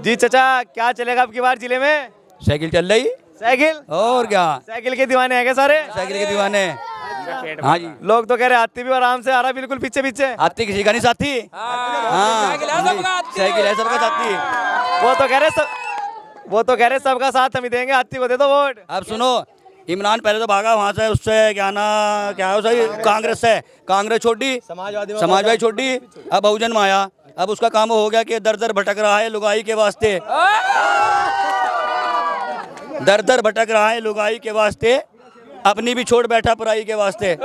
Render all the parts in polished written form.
जी चाचा, क्या चलेगा अब की बार जिले में? साइकिल चल रही। साइकिल? और क्या, साइकिल के दीवाने हैं क्या सारे? साइकिल के दीवाने। हाँ जी, लोग तो कह रहे हाथी भी आराम से आ रहा, बिल्कुल पीछे पीछे। हाथी किसी का नहीं साथी। हाँ, साइकिल है सबका साथी। वो तो कह रहे सबका साथ हम ही देंगे, हाथी को दे दो वोट। अब सुनो, इमरान पहले तो भागा वहाँ से, उससे क्या ना क्या है सही, कांग्रेस से, कांग्रेस छोड़ी, समाजवादी छोड़ी, अब बहुजन में आया। अब उसका काम हो गया कि दर दर भटक रहा है लुगाई के वास्ते, दर दर भटक रहा है लुगाई के वास्ते, अपनी भी छोड़ बैठा पराई के वास्ते।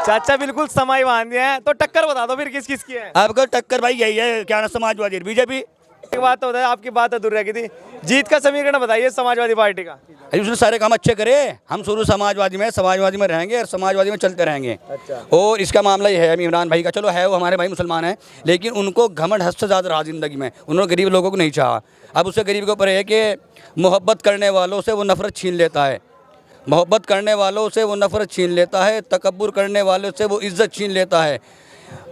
चाचा बिल्कुल समाई बांध दिया है, तो टक्कर बता दो फिर किस किस की है? अब टक्कर भाई यही है, क्या ना समाजवादी बीजेपी। एक बात तो बताइए, आपकी बात अधूरी रह गई थी, जीत का समीकरण बताइए समाजवादी पार्टी का। अरे उसने सारे काम अच्छे करे, हम शुरू समाजवादी में रहेंगे और समाजवादी में चलते रहेंगे। अच्छा। और इसका मामला ये है इमरान भाई का, चलो है वो हमारे भाई मुसलमान हैं, लेकिन उनको घमंड हद से ज़्यादा रहा ज़िंदगी में, उन्होंने गरीब लोगों को नहीं चाहा। अब उससे गरीब के ऊपर है कि मोहब्बत करने वालों से वो नफ़रत छीन लेता है, मोहब्बत करने वालों से वो नफ़रत छीन लेता है, तकब्बुर करने वालों से वो इज़्ज़त छीन लेता है।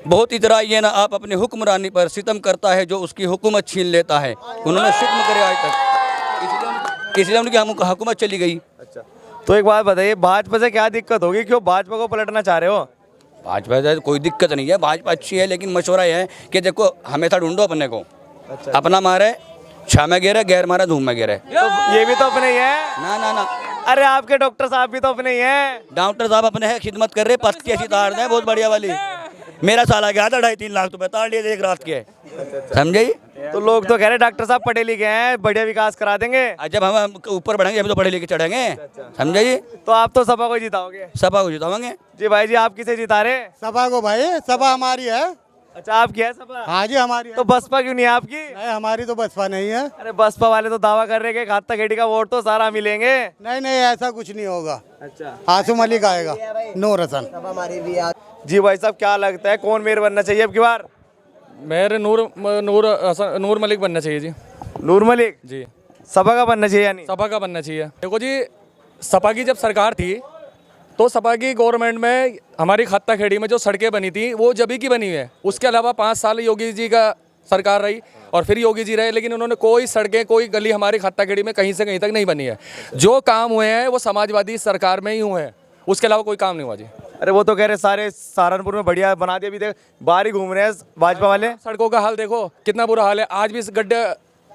बहुत इतराइए ना आप अपनी हुक्मरानी पर, सितम करता है जो उसकी हुकूमत छीन लेता है। उन्होंने शिकम करे आज तक, इसलिए उनकी हुकूमत चली गई। अच्छा, तो एक बात बताइए, भाजपा से क्या दिक्कत होगी, क्यों भाजपा को पलटना चाह रहे हो? भाजपा से कोई दिक्कत नहीं है, भाजपा अच्छी है, लेकिन मशवरा यह है कि देखो हमेशा ढूंढो अपने को। अच्छा। अपना मारे छा में गिरे, गैर मारा धूम में गिरे। तो ये भी तो अपने ही है ना ना ना, अरे आपके डॉक्टर साहब भी तो अपने ही हैं। डॉक्टर साहब अपने हैं, खिदमत कर रहे, पस्त की ऐसी ताड़ दें बहुत बढ़िया वाली। मेरा साला गया था 2.5-3 लाख रुपए ताड़ लिए एक रात के, समझे? तो लोग तो कह रहे डॉक्टर साहब पढ़े लिखे हैं, बढ़िया विकास करा देंगे। जब हम ऊपर बढ़ेंगे हम तो पढ़े लिखे चढ़ेंगे, समझे जी? तो आप तो सपा को जिताओगे? सपा को जिताएंगे जी भाई जी, आप किसे जिता रहे? सपा को भाई, सपा हमारी है। अच्छा, आपकी है सपा? हाँ जी हमारी है। तो बसपा क्यों नहीं है आपकी? नहीं हमारी तो बसपा नहीं है। अरे बसपा वाले तो दावा कर रहे हैं कि खाता खेड़ी का वोट तो सारा मिलेंगे। नहीं नहीं ऐसा कुछ नहीं होगा। अच्छा, आसू मलिक आएगा, नूर हसन। जी भाई साहब, क्या लगता है कौन मेयर बनना चाहिए अब की बार? मेयर नूर मलिक बनना चाहिए जी। नूर मलिक जी, सपा का बनना चाहिए यानी? सपा का बनना चाहिए। देखो जी, सपा की जब सरकार थी तो सपा की गवर्नमेंट में हमारी खत्ता खेड़ी में जो सड़कें बनी थी वो जब की बनी हुई है। उसके अलावा 5 साल योगी जी का सरकार रही और फिर योगी जी रहे, लेकिन उन्होंने कोई सड़कें, कोई गली हमारी खत्ता खेड़ी में कहीं से कहीं तक नहीं बनी है। जो काम हुए हैं वो समाजवादी सरकार में ही हुए हैं, उसके अलावा कोई काम नहीं हुआ जी। अरे वो तो कह रहे सारे सहारनपुर में बढ़िया बना दिया, अभी देख बाहर ही घूम रहे हैं भाजपा वाले। सड़कों का हाल देखो कितना बुरा हाल है, आज भी इस गड्ढे,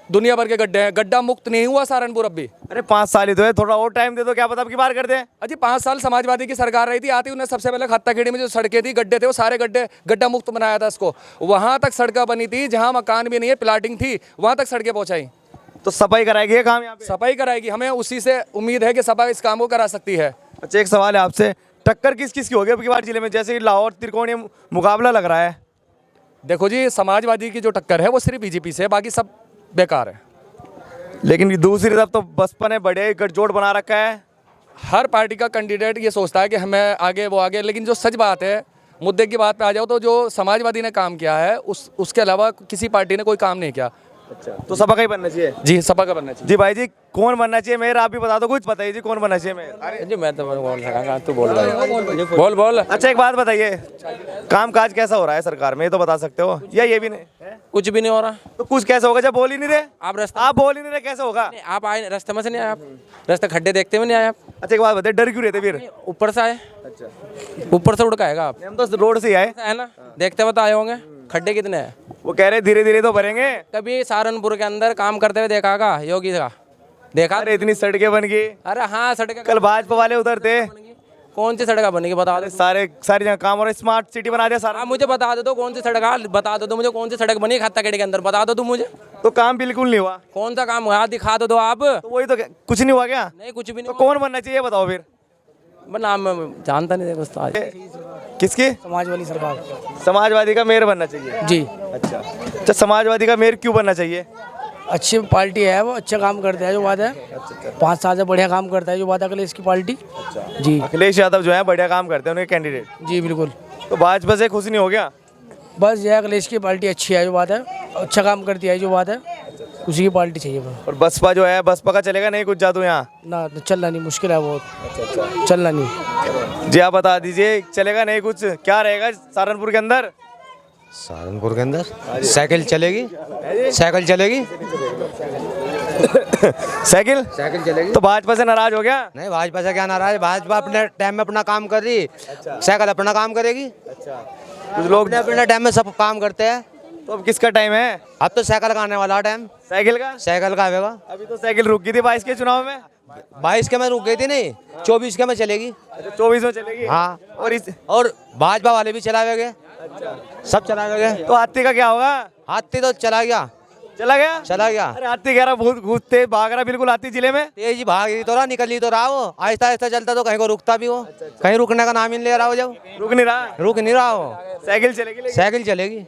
दुनिया भर के गड्ढे हैं, गड्ढा मुक्त नहीं हुआ सहारनपुर अब भी। अरे 5 साल ही तो है, थोड़ा और टाइम दे दो, क्या पता अब की बार कर दे। अजी 5 साल समाजवादी की सरकार रही थी, आती उन्हें सबसे पहले खत्ता खेड़ी में जो सड़कें थी, गड्ढे थे, वो सारे गड्ढा मुक्त बनाया था इसको। वहां तक सड़कें बनी थी, जहां मकान भी नहीं है, प्लाटिंग थी, वहां तक सड़कें पहुंचाई। तो सफाई कराएगी ये काम यहाँ पे? सफाई कराएगी, हमें उसी से उम्मीद है कि सपा इस काम को करा सकती है। अच्छा, एक सवाल है आपसे, टक्कर किस किस की होगी अब की बार जिले में? जैसे कि लाहौर त्रिकोणीय मुकाबला लग रहा है। देखो जी, समाजवादी की जो टक्कर है वो सिर्फ बीजेपी से है, बाकी सब बेकार है। लेकिन दूसरी तरफ तो बसपा ने बड़े गठजोड़ बना रखा है। हर पार्टी का कैंडिडेट ये सोचता है कि हमें आगे वो आगे, लेकिन जो सच बात है, मुद्दे की बात पे आ जाओ तो जो समाजवादी ने काम किया है उसके अलावा किसी पार्टी ने कोई काम नहीं किया। अच्छा, तो सपा का ही बनना चाहिए? जी, सपा का बनना चाहिए। जी भाई जी, कौन बनना चाहिए मेयर? आप भी बता दो, कुछ बताइए जी, कौन बनना चाहिए मेयर? जी मैं तो बोल सका, तू बोल रहा है, बोल। अच्छा, एक बात बताइए, काम काज कैसा हो रहा है सरकार में, ये तो बता सकते हो? या ये भी नहीं? कुछ भी नहीं हो रहा। तो कुछ कैसे होगा जब बोल ही नहीं रहे? आप बोल ही नहीं रहे, कैसे होगा? आप आए रास्ते में से नहीं आए, आप रास्ते खड्डे देखते हुए नहीं आए आप। अच्छा, एक बात बताइए, डर क्यों रहते फिर? ऊपर से आए। अच्छा, ऊपर से उड़ के आएगा आप? हम तो रोड से ही आए है ना, देखते हुए तो आए होंगे। खड्डे कितने हैं? वो कह रहे धीरे धीरे तो भरेंगे। कभी सहारनपुर के अंदर काम करते हुए देखा का योगी का? देखा? अरे इतनी सड़कें बन गई। अरे हाँ, सड़कें कल भाजपा वाले उधर थे, कौन सी सड़क बनेगी बता दो। सारी जगह काम और स्मार्ट सिटी बना दिया सारा। आप मुझे बता दो कौन सी सड़क, बता दो मुझे कौन सी सड़क बनी खत्ता खेड़ी के अंदर, बता दो तुम मुझे। तो काम बिल्कुल नहीं हुआ। कौन सा काम हुआ दिखा दो आप। तो वही तो, कुछ नहीं हुआ क्या? नहीं, कुछ भी तो नहीं। कौन बनना चाहिए बताओ फिर? नाम जानता नहीं बस। किसकी? समाजवादी सरकार। समाजवादी का मेयर बनना चाहिए जी, अच्छा, समाजवादी का मेयर क्यों बनना चाहिए? अच्छी पार्टी है, वो अच्छा काम करता है जो बात है। 5 साल से बढ़िया काम करता है जो बात है अखिलेश की पार्टी। जी अखिलेश यादव जो है बढ़िया काम करते हैं उनके कैंडिडेट। जी बिल्कुल। तो भाजपा से खुश नहीं हो गया? बस ये अखिलेश की पार्टी अच्छी है जो बात है, अच्छा काम करती है जो बात है, उसी की पार्टी चाहिए बस। और बसपा जो है, बसपा का चलेगा नहीं कुछ जादू यहाँ? ना चलना नहीं, मुश्किल है बहुत। चलना नहीं। जी आप बता दीजिए, चलेगा नहीं कुछ, क्या रहेगा सहारनपुर के अंदर? सहारनपुर के अंदर साइकिल चलेगी, साइकिल चलेगी, साइकिल साइकिल चलेगी। तो भाजपा से नाराज हो गया? नहीं, भाजपा से क्या नाराज, भाजपा अपने टाइम में अपना काम कर रही, साइकिल अपना काम करेगी। कुछ लोग अपने अपने टाइम में सब काम करते हैं। तो अब किसका टाइम है? अब तो साइकिल का आने वाला टाइम, साइकिल का? साइकिल का आएगा। अभी तो साइकिल रुक गई थी 22 के चुनाव में। 22 के में रुक गई थी, नहीं 24 के में चलेगी। अच्छा, 24 में चलेगी। हाँ, और भाजपा वाले भी चलावेंगे, सब चलावेंगे। तो हाथी का क्या होगा? हाथी तो चला गया, चला गया? चला गया। अरे हाथी कह रहा बहुत घूमते भाग रहा बिल्कुल हाथी जिले में। तेजी भाग ही तो रहा, निकल ही तो रहा वो, आहिस्ता आहिस्ता चलता तो कहीं को रुकता भी वो, कहीं रुकने का नाम ही नहीं ले रहा हो, जब रुक नहीं रहा, रुक नहीं रहा हो। साइकिल चलेगी लेकिन। साइकिल चलेगी।